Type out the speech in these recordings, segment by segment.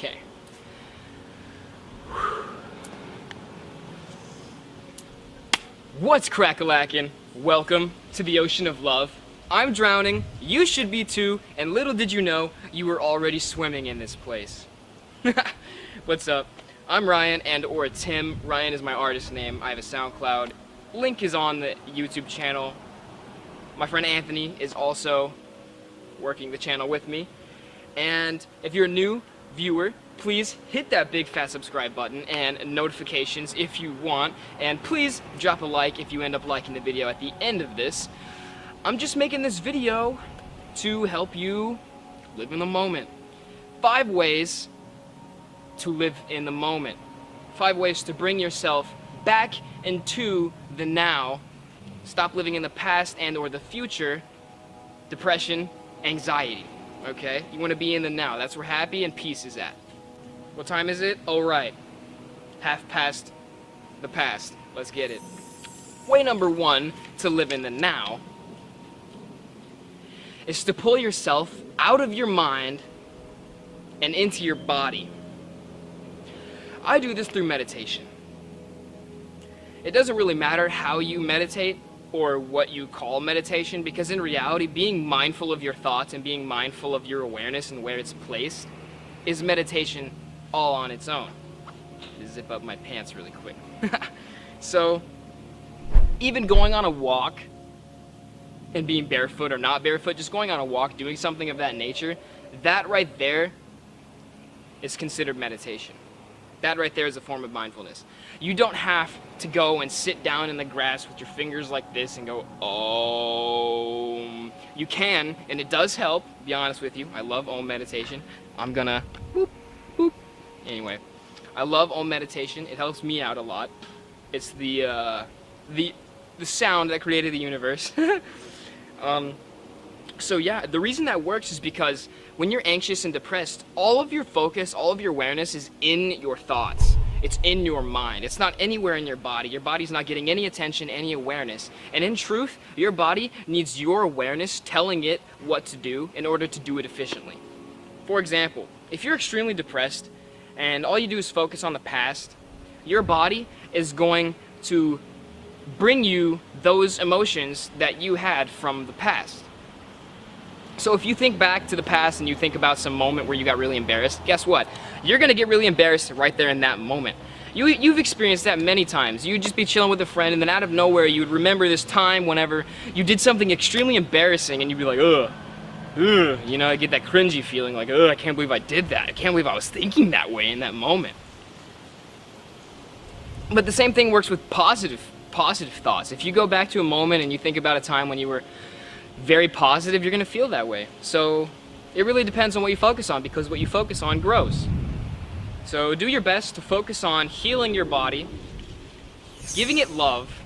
Okay. What's crack-a-lackin'? Welcome to the ocean of love. I'm drowning, you should be too, and little did you know, you were already swimming in this place. What's up? I'm Ryan or Tim. Ryan is my artist name. I have a SoundCloud. Link is on the YouTube channel. My friend Anthony is also working the channel with me. And if you're a new viewer, please hit that big fat subscribe button and notifications if you want, and please drop a like if you end up liking the video at the end of this. I'm just making this video to help you live in the moment. 5 ways to live in the moment. 5 ways to bring yourself back into the now. Stop living in the past and or the future. Depression, anxiety. Okay? You want to be in the now. That's where happy and peace is at. What time is it? Oh, right. 1/2 the past. Let's get it. Way number 1 to live in the now is to pull yourself out of your mind and into your body. I do this through meditation. It doesn't really matter how you meditate or what you call meditation, because in reality, being mindful of your thoughts and being mindful of your awareness and where it's placed is meditation all on its own. Just zip up my pants really quick. So, even going on a walk and being barefoot or not barefoot, just going on a walk, doing something of that nature, that right there is considered meditation. That right there is a form of mindfulness. You don't have to go and sit down in the grass with your fingers like this and go, Om. You can, and it does help, to be honest with you. I love Om meditation. I'm gonna boop, boop. Anyway, I love Om meditation. It helps me out a lot. It's the sound that created the universe. So yeah, the reason that works is because when you're anxious and depressed, all of your focus, all of your awareness is in your thoughts. It's in your mind. It's not anywhere in your body. Your body's not getting any attention, any awareness. And in truth, your body needs your awareness telling it what to do in order to do it efficiently. For example, if you're extremely depressed and all you do is focus on the past, your body is going to bring you those emotions that you had from the past. So if you think back to the past and you think about some moment where you got really embarrassed, guess what? You're gonna get really embarrassed right there in that moment. You've experienced that many times. You'd just be chilling with a friend and then out of nowhere you would remember this time whenever you did something extremely embarrassing and you'd be like, ugh, you know, I get that cringy feeling like, ugh, I can't believe I did that. I can't believe I was thinking that way in that moment. But the same thing works with positive thoughts. If you go back to a moment and you think about a time when you were very positive, you're going to feel that way. So it really depends on what you focus on, because what you focus on grows. So do your best to focus on healing your body, giving it love,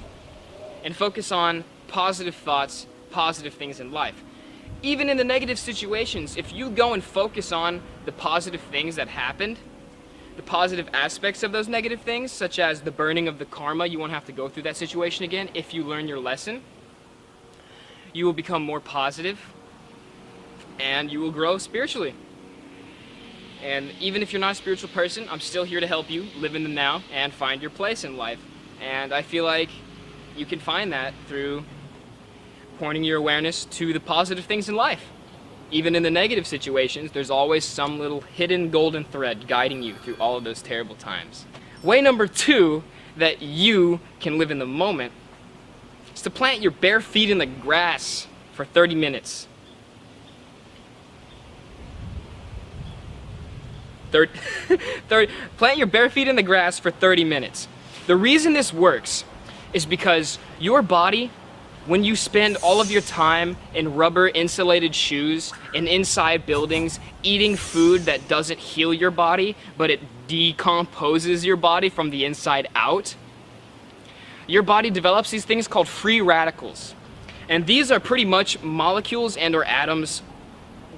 and focus on positive thoughts, positive things in life. Even in the negative situations, if you go and focus on the positive things that happened, the positive aspects of those negative things, such as the burning of the karma, you won't have to go through that situation again if you learn your lesson. You will become more positive and you will grow spiritually. And even if you're not a spiritual person, I'm still here to help you live in the now and find your place in life. And I feel like you can find that through pointing your awareness to the positive things in life. Even in the negative situations, there's always some little hidden golden thread guiding you through all of those terrible times. Way number 2 that you can live in the moment is to plant your bare feet in the grass for 30 minutes. Plant your bare feet in the grass for 30 minutes. The reason this works is because your body, when you spend all of your time in rubber insulated shoes, in inside buildings, eating food that doesn't heal your body, but it decomposes your body from the inside out, your body develops these things called free radicals. And these are pretty much molecules and or atoms,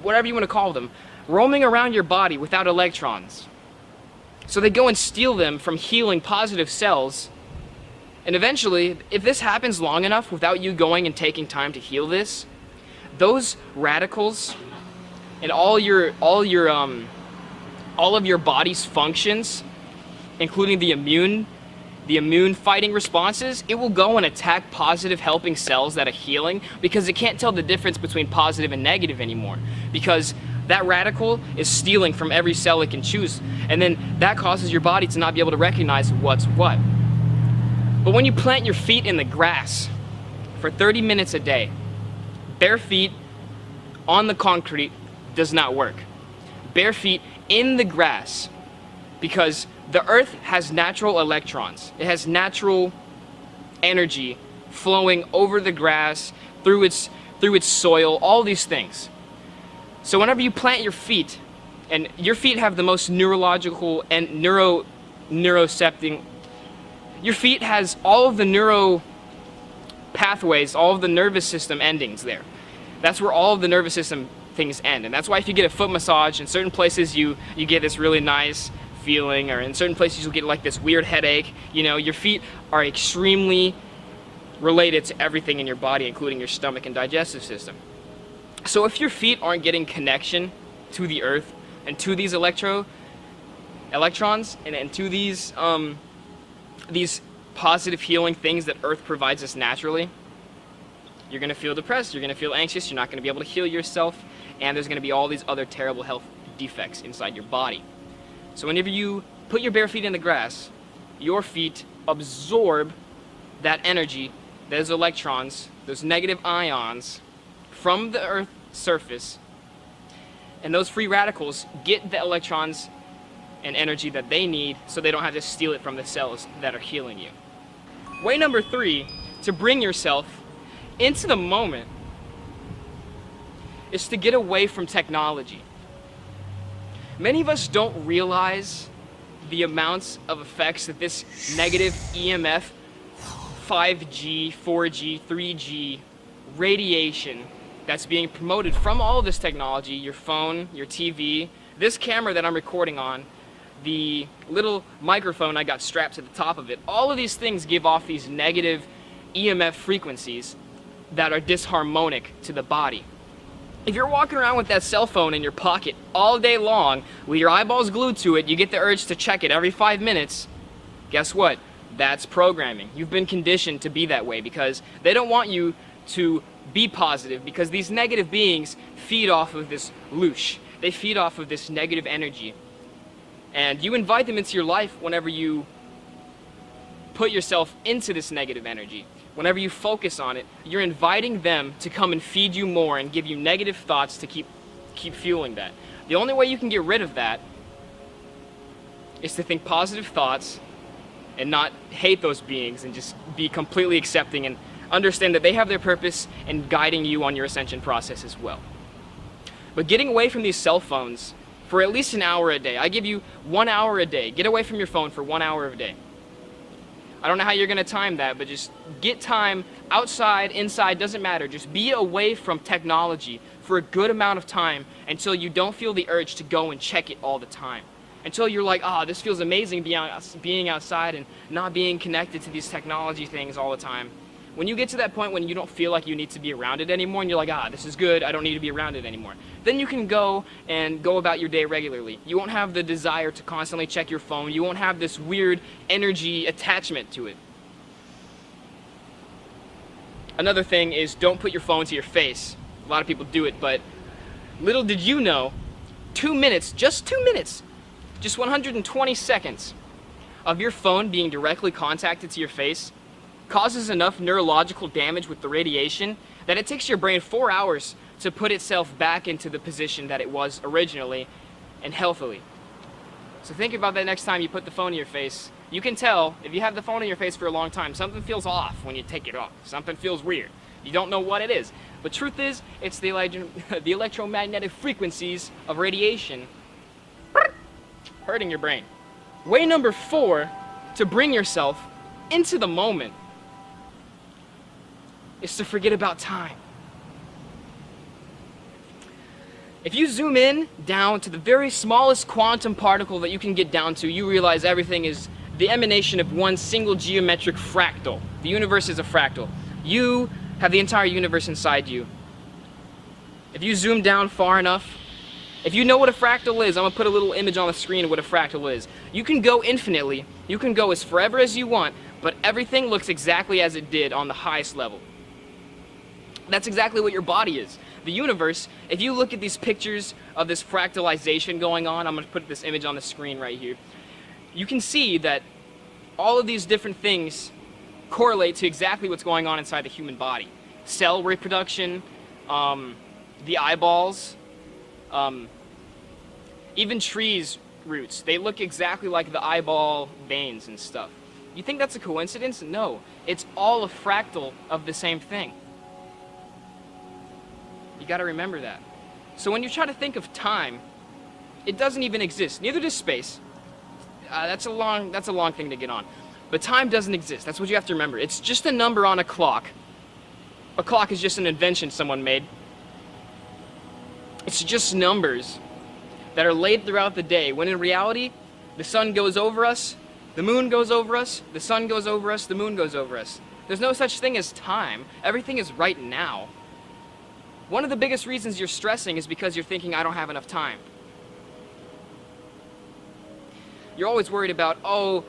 whatever you want to call them, roaming around your body without electrons. So they go and steal them from healing positive cells. And eventually, if this happens long enough without you going and taking time to heal this, those radicals and all your all of your body's functions, including the immune fighting responses, it will go and attack positive helping cells that are healing, because it can't tell the difference between positive and negative anymore, because that radical is stealing from every cell it can choose, and then that causes your body to not be able to recognize what's what. But when you plant your feet in the grass for 30 minutes a day, bare feet on the concrete does not work. Bare feet in the grass, because the earth has natural electrons. It has natural energy flowing over the grass, through its soil, all these things. So whenever you plant your feet, and your feet have the most neurological and neurocepting, your feet has all of the neuro pathways, all of the nervous system endings there. That's where all of the nervous system things end. And that's why if you get a foot massage, in certain places you get this really nice feeling, or in certain places you'll get like this weird headache. You know, your feet are extremely related to everything in your body, including your stomach and digestive system. So if your feet aren't getting connection to the earth and to these electrons and to these positive healing things that earth provides us naturally, you're going to feel depressed, you're going to feel anxious, you're not going to be able to heal yourself, and there's going to be all these other terrible health defects inside your body. So whenever you put your bare feet in the grass, your feet absorb that energy, those electrons, those negative ions from the Earth's surface, and those free radicals get the electrons and energy that they need, so they don't have to steal it from the cells that are healing you. Way number 3 to bring yourself into the moment is to get away from technology. Many of us don't realize the amounts of effects that this negative EMF, 5G, 4G, 3G radiation that's being promoted from all of this technology, your phone, your TV, this camera that I'm recording on, the little microphone I got strapped to the top of it, all of these things give off these negative EMF frequencies that are disharmonic to the body. If you're walking around with that cell phone in your pocket all day long, with your eyeballs glued to it, you get the urge to check it every 5 minutes, guess what? That's programming. You've been conditioned to be that way, because they don't want you to be positive, because these negative beings feed off of this loosh. They feed off of this negative energy. And you invite them into your life whenever you put yourself into this negative energy. Whenever you focus on it, you're inviting them to come and feed you more and give you negative thoughts to keep fueling that. The only way you can get rid of that is to think positive thoughts and not hate those beings, and just be completely accepting and understand that they have their purpose in guiding you on your ascension process as well. But getting away from these cell phones for at least an hour a day. I give you 1 hour a day. Get away from your phone for 1 hour a day. I don't know how you're going to time that, but just get time outside, inside, doesn't matter. Just be away from technology for a good amount of time until you don't feel the urge to go and check it all the time. Until you're like, this feels amazing being outside and not being connected to these technology things all the time. When you get to that point when you don't feel like you need to be around it anymore, and you're like, this is good, I don't need to be around it anymore, then you can go about your day regularly. You won't have the desire to constantly check your phone. You won't have this weird energy attachment to it. Another thing is, don't put your phone to your face. A lot of people do it, but little did you know, 2 minutes, just 2 minutes, just 120 seconds of your phone being directly contacted to your face causes enough neurological damage with the radiation that it takes your brain 4 hours to put itself back into the position that it was originally and healthily. So think about that next time you put the phone in your face. You can tell, if you have the phone in your face for a long time, something feels off when you take it off. Something feels weird. You don't know what it is. But truth is, it's the electromagnetic frequencies of radiation hurting your brain. Way number 4 to bring yourself into the moment is to forget about time. If you zoom in down to the very smallest quantum particle that you can get down to, you realize everything is the emanation of one single geometric fractal. The universe is a fractal. You have the entire universe inside you. If you zoom down far enough, If you know what a fractal is, I'm going to put a little image on the screen of what a fractal is. You can go infinitely, you can go as forever as you want, but everything looks exactly as it did on the highest level. That's exactly what your body is. The universe, if you look at these pictures of this fractalization going on, I'm going to put this image on the screen right here. You can see that all of these different things correlate to exactly what's going on inside the human body. Cell reproduction, the eyeballs, even trees' roots. They look exactly like the eyeball veins and stuff. You think that's a coincidence? No. It's all a fractal of the same thing. You got to remember that. So when you try to think of time, it doesn't even exist. Neither does space. That's a long thing to get on. But time doesn't exist. That's what you have to remember. It's just a number on a clock. A clock is just an invention someone made. It's just numbers that are laid throughout the day, when in reality, the sun goes over us, the moon goes over us, the sun goes over us, the moon goes over us. There's no such thing as time. Everything is right now. One of the biggest reasons you're stressing is because you're thinking, I don't have enough time. You're always worried about, oh,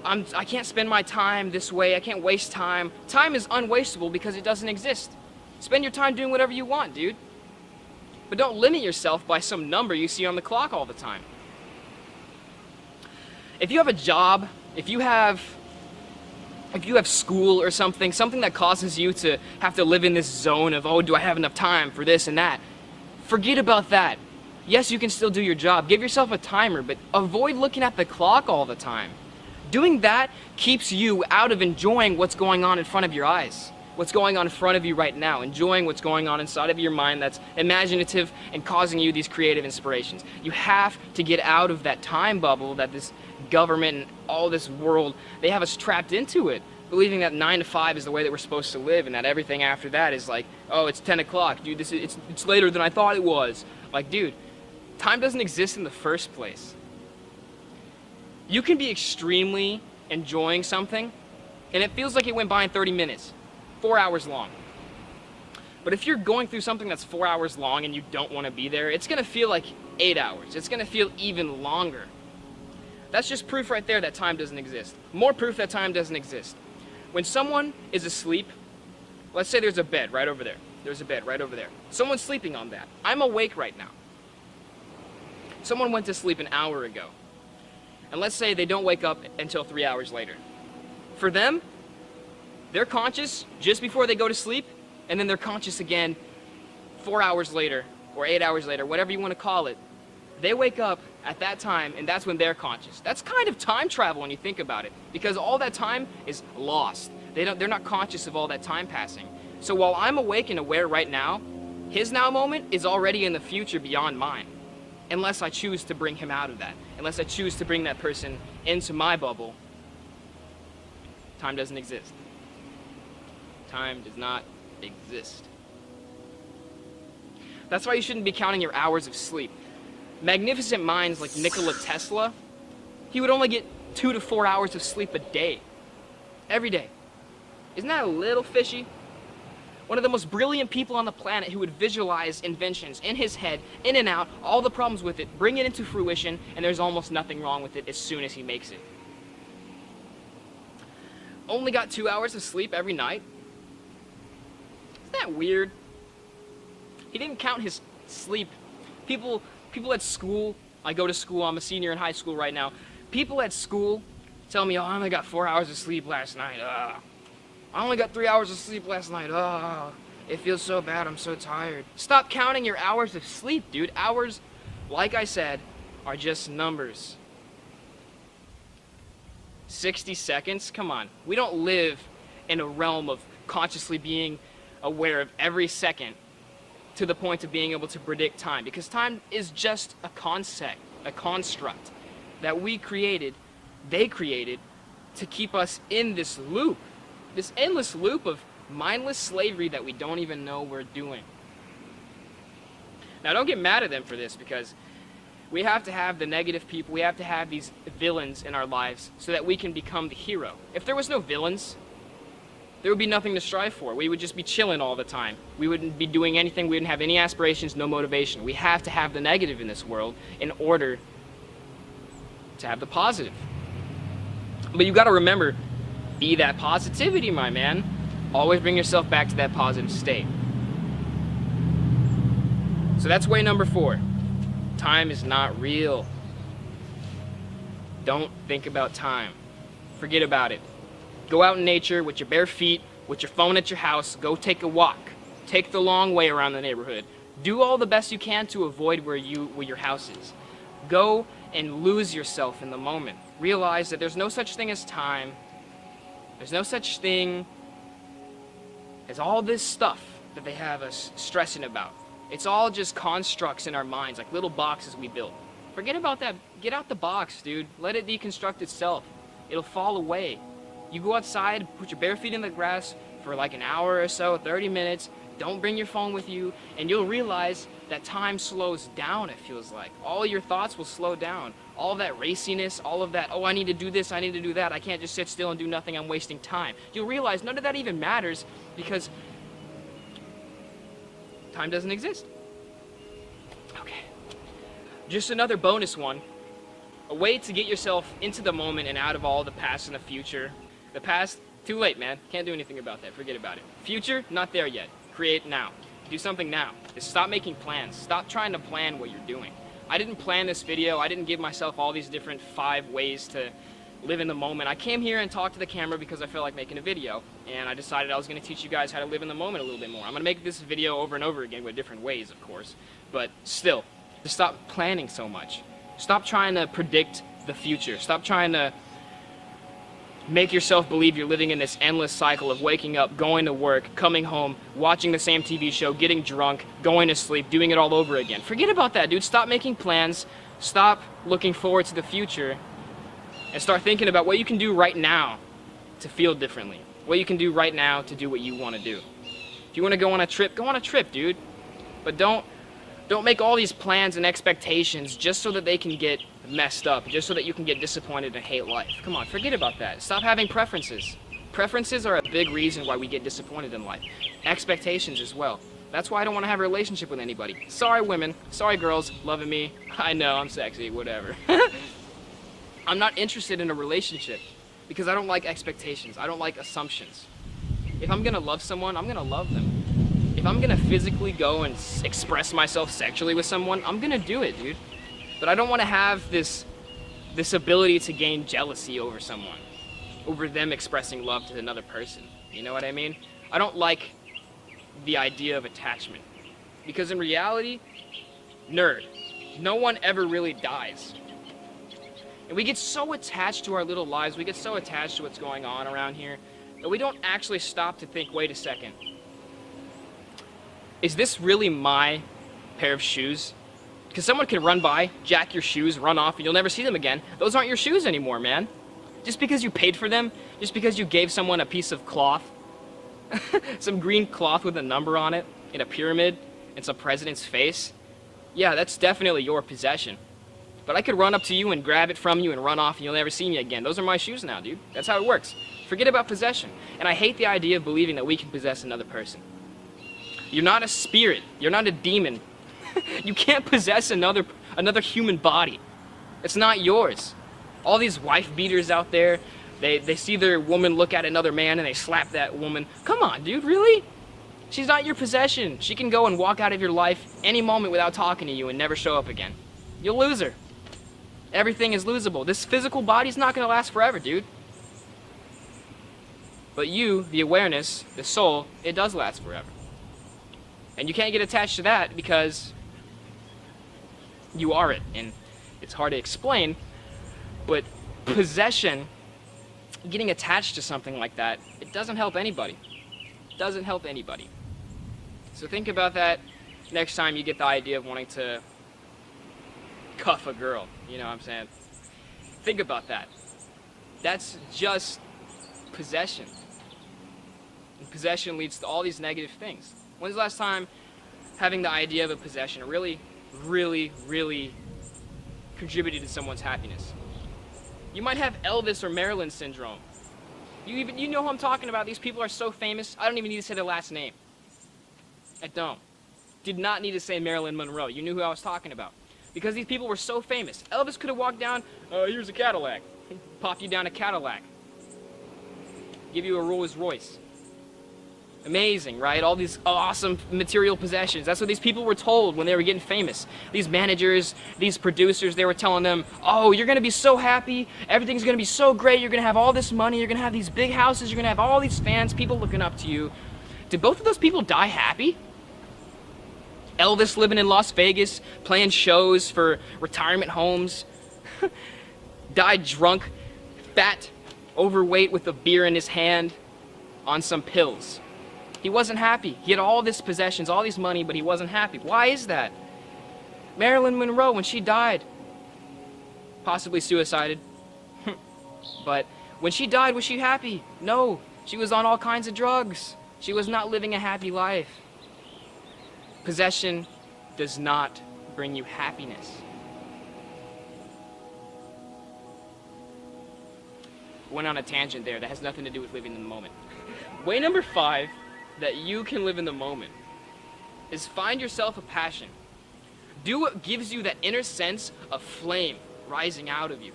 I can't spend my time this way, I can't waste time. Time is unwastable because it doesn't exist. Spend your time doing whatever you want, dude. But don't limit yourself by some number you see on the clock all the time. If you have a job, if you have school or something that causes you to have to live in this zone of, oh, do I have enough time for this and that? Forget about that. Yes, you can still do your job. Give yourself a timer, but avoid looking at the clock all the time. Doing that keeps you out of enjoying what's going on in front of your eyes. What's going on in front of you right now. Enjoying what's going on inside of your mind that's imaginative and causing you these creative inspirations. You have to get out of that time bubble that this government and all this world, they have us trapped into it. Believing that 9 to 5 is the way that we're supposed to live and that everything after that is like, oh, it's 10 o'clock. Dude, it's later than I thought it was. Like, dude, time doesn't exist in the first place. You can be extremely enjoying something and it feels like it went by in 30 minutes, 4 hours long. But if you're going through something that's 4 hours long and you don't want to be there, it's going to feel like 8 hours. It's going to feel even longer. That's just proof right there that time doesn't exist. More proof that time doesn't exist. When someone is asleep, let's say there's a bed right over there. There's a bed right over there. Someone's sleeping on that. I'm awake right now. Someone went to sleep an hour ago. And let's say they don't wake up until 3 hours later. For them, they're conscious just before they go to sleep, and then they're conscious again 4 hours later, or 8 hours later, whatever you want to call it. They wake up at that time, and that's when they're conscious. That's kind of time travel when you think about it, because all that time is lost. They're not conscious of all that time passing. So while I'm awake and aware right now, his now moment is already in the future beyond mine. Unless I choose to bring him out of that. Unless I choose to bring that person into my bubble, time doesn't exist. Time does not exist. That's why you shouldn't be counting your hours of sleep. Magnificent minds like Nikola Tesla, he would only get 2 to 4 hours of sleep a day. Every day. Isn't that a little fishy? One of the most brilliant people on the planet who would visualize inventions in his head, in and out, all the problems with it, bring it into fruition, and there's almost nothing wrong with it as soon as he makes it. Only got 2 hours of sleep every night? Isn't that weird? He didn't count his sleep. People at school, I go to school, I'm a senior in high school right now. People at school tell me, oh, I only got 4 hours of sleep last night. I only got 3 hours of sleep last night. It feels so bad, I'm so tired. Stop counting your hours of sleep, dude. Hours, like I said, are just numbers. 60 seconds? Come on. We don't live in a realm of consciously being aware of every second to the point of being able to predict time, because time is just a concept, a construct that we created, they created, to keep us in this loop, this endless loop of mindless slavery that we don't even know we're doing. Now, don't get mad at them for this, because we have to have the negative people, we have to have these villains in our lives so that we can become the hero. If there was no villains, there would be nothing to strive for. We would just be chilling all the time. We wouldn't be doing anything. We wouldn't have any aspirations, no motivation. We have to have the negative in this world in order to have the positive. But you got to remember, be that positivity, my man. Always bring yourself back to that positive state. So that's way number 4. Time is not real. Don't think about time. Forget about it. Go out in nature with your bare feet, with your phone at your house. Go take a walk. Take the long way around the neighborhood. Do all the best you can to avoid where your house is. Go and lose yourself in the moment. Realize that there's no such thing as time. There's no such thing as all this stuff that they have us stressing about. It's all just constructs in our minds, like little boxes we built. Forget about that. Get out the box, dude. Let it deconstruct itself. It'll fall away. You go outside, put your bare feet in the grass for like an hour or so, 30 minutes. Don't bring your phone with you, and you'll realize that time slows down, it feels like. All your thoughts will slow down. All of that raciness, all of that, oh, I need to do this, I need to do that. I can't just sit still and do nothing. I'm wasting time. You'll realize none of that even matters because time doesn't exist. Okay. Just another bonus one. A way to get yourself into the moment and out of all the past and the future. The past, too late, man. Can't do anything about that. Forget about it. Future, not there yet. Create now. Do something now. Just stop making plans. Stop trying to plan what you're doing. I didn't plan this video. I didn't give myself all these different 5 ways to live in the moment. I came here and talked to the camera because I felt like making a video, and I decided I was going to teach you guys how to live in the moment a little bit more. I'm going to make this video over and over again with different ways, of course, but still, just stop planning so much. Stop trying to predict the future. Stop trying to make yourself believe you're living in this endless cycle of waking up, going to work, coming home, watching the same TV show, getting drunk, going to sleep, doing it all over again. Forget about that, dude. Stop making plans. Stop looking forward to the future and start thinking about what you can do right now to feel differently. What you can do right now to do what you want to do. If you want to go on a trip, dude. But don't make all these plans and expectations just so that they can get messed up, just so that you can get disappointed and hate life. Come on, forget about that. Stop having preferences. Preferences are a big reason why we get disappointed in life. Expectations as well. That's why I don't want to have a relationship with anybody. Sorry, women. Sorry, girls loving me. I know, I'm sexy, whatever. I'm not interested in a relationship because I don't like expectations. I don't like assumptions. If I'm going to love someone, I'm going to love them. If I'm going to physically go and express myself sexually with someone, I'm going to do it, dude. But I don't want to have this ability to gain jealousy over someone, over them expressing love to another person. You know what I mean? I don't like the idea of attachment. Because in reality, nerd, no one ever really dies. And we get so attached to our little lives, we get so attached to what's going on around here, that we don't actually stop to think, wait a second. Is this really my pair of shoes? Because someone can run by, jack your shoes, run off, and you'll never see them again. Those aren't your shoes anymore, man. Just because you paid for them, just because you gave someone a piece of cloth, some green cloth with a number on it, in a pyramid, and some president's face, yeah, that's definitely your possession. But I could run up to you and grab it from you and run off and you'll never see me again. Those are my shoes now, dude. That's how it works. Forget about possession. And I hate the idea of believing that we can possess another person. You're not a spirit. You're not a demon. You can't possess another human body. It's not yours. All these wife beaters out there, they see their woman look at another man and they slap that woman. Come on, dude, really? She's not your possession. She can go and walk out of your life any moment without talking to you and never show up again. You'll lose her. Everything is losable. This physical body's not going to last forever, dude. But you, the awareness, the soul, it does last forever. And you can't get attached to that because you are it. And it's hard to explain, but possession, getting attached to something like that, it doesn't help anybody. It doesn't help anybody. So think about that next time you get the idea of wanting to cuff a girl. You know what I'm saying? Think about that. That's just possession. And possession leads to all these negative things. When's the last time having the idea of a possession really contributed to someone's happiness? You might have Elvis or Marilyn syndrome. You know who I'm talking about. These people are so famous. I don't even need to say their last name. I don't. Did not need to say Marilyn Monroe. You knew who I was talking about. Because these people were so famous. Elvis could have walked down, here's a Cadillac. Pop you down a Cadillac. Give you a Rolls Royce. Amazing, right? All these awesome material possessions. That's what these people were told when they were getting famous. These managers, these producers, they were telling them, oh, you're going to be so happy. Everything's going to be so great. You're going to have all this money. You're going to have these big houses. You're going to have all these fans, people looking up to you. Did both of those people die happy? Elvis living in Las Vegas, playing shows for retirement homes. Died drunk, fat, overweight with a beer in his hand on some pills. He wasn't happy. He had all these possessions, all these money, but he wasn't happy. Why is that? Marilyn Monroe, when she died, possibly suicided, but when she died, was she happy? No. She was on all kinds of drugs. She was not living a happy life. Possession does not bring you happiness. Went on a tangent there that has nothing to do with living in the moment. Way number 5 that you can live in the moment is find yourself a passion. Do what gives you that inner sense of flame rising out of you.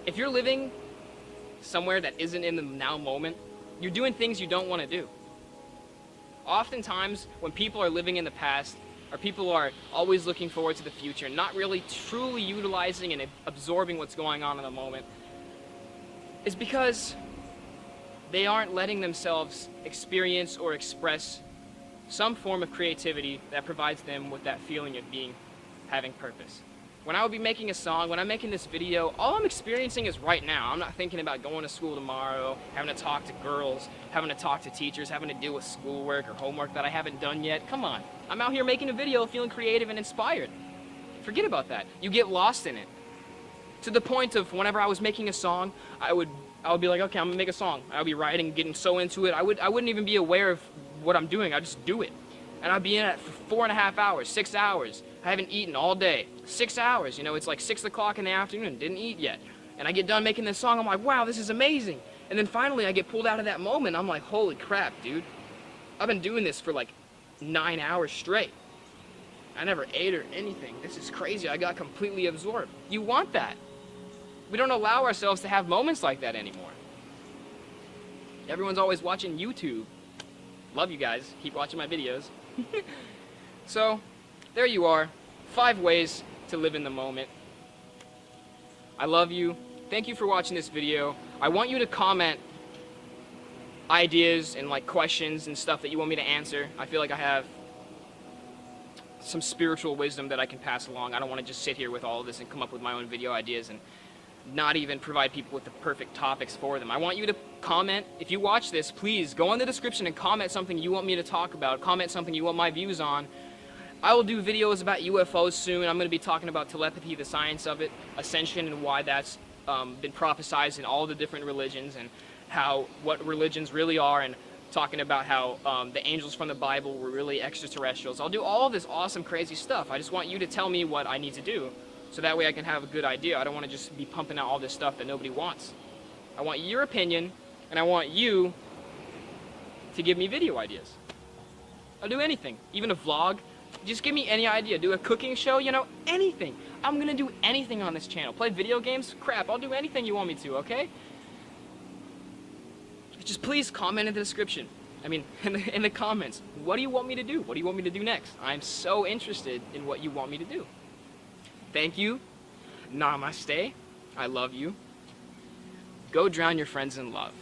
If you're living somewhere that isn't in the now moment, you're doing things you don't want to do. Oftentimes, when people are living in the past, or people are always looking forward to the future, not really truly utilizing and absorbing what's going on in the moment, is because they aren't letting themselves experience or express some form of creativity that provides them with that feeling of having purpose. When I would be making a song, when I'm making this video, all I'm experiencing is right now. I'm not thinking about going to school tomorrow, having to talk to girls, having to talk to teachers, having to deal with schoolwork or homework that I haven't done yet. Come on. I'm out here making a video, feeling creative and inspired. Forget about that. You get lost in it. To the point of whenever I was making a song, I would be like, okay, I'm gonna make a song. I would be writing, getting so into it, I wouldn't even be aware of what I'm doing. I'd just do it. And I'd be in it for 4.5 hours, 6 hours. I haven't eaten all day. 6 hours, you know, it's like 6 o'clock in the afternoon, didn't eat yet. And I get done making this song, I'm like, wow, this is amazing. And then finally I get pulled out of that moment, I'm like, holy crap, dude. I've been doing this for like 9 hours straight. I never ate or anything. This is crazy. I got completely absorbed. You want that. We don't allow ourselves to have moments like that anymore. Everyone's always watching YouTube. Love you guys. Keep watching my videos. So, there you are. 5 ways to live in the moment. I love you. Thank you for watching this video. I want you to comment ideas and like questions and stuff that you want me to answer. I feel like I have some spiritual wisdom that I can pass along. I don't want to just sit here with all of this and come up with my own video ideas and not even provide people with the perfect topics for them. I want you to comment. If you watch this, please go in the description and comment something you want me to talk about. Comment something you want my views on. I will do videos about UFOs soon. I'm going to be talking about telepathy, the science of it, ascension, and why that's been prophesized in all the different religions, and what religions really are, and talking about how the angels from the Bible were really extraterrestrials. I'll do all this awesome, crazy stuff. I just want you to tell me what I need to do, so that way I can have a good idea. I don't want to just be pumping out all this stuff that nobody wants. I want your opinion, and I want you to give me video ideas. I'll do anything, even a vlog. Just give me any idea. Do a cooking show, you know, anything. I'm gonna do anything on this channel. Play video games? Crap, I'll do anything you want me to, okay? Just please comment in the description. I mean, in the comments. What do you want me to do? What do you want me to do next? I'm so interested in what you want me to do. Thank you. Namaste. I love you. Go drown your friends in love.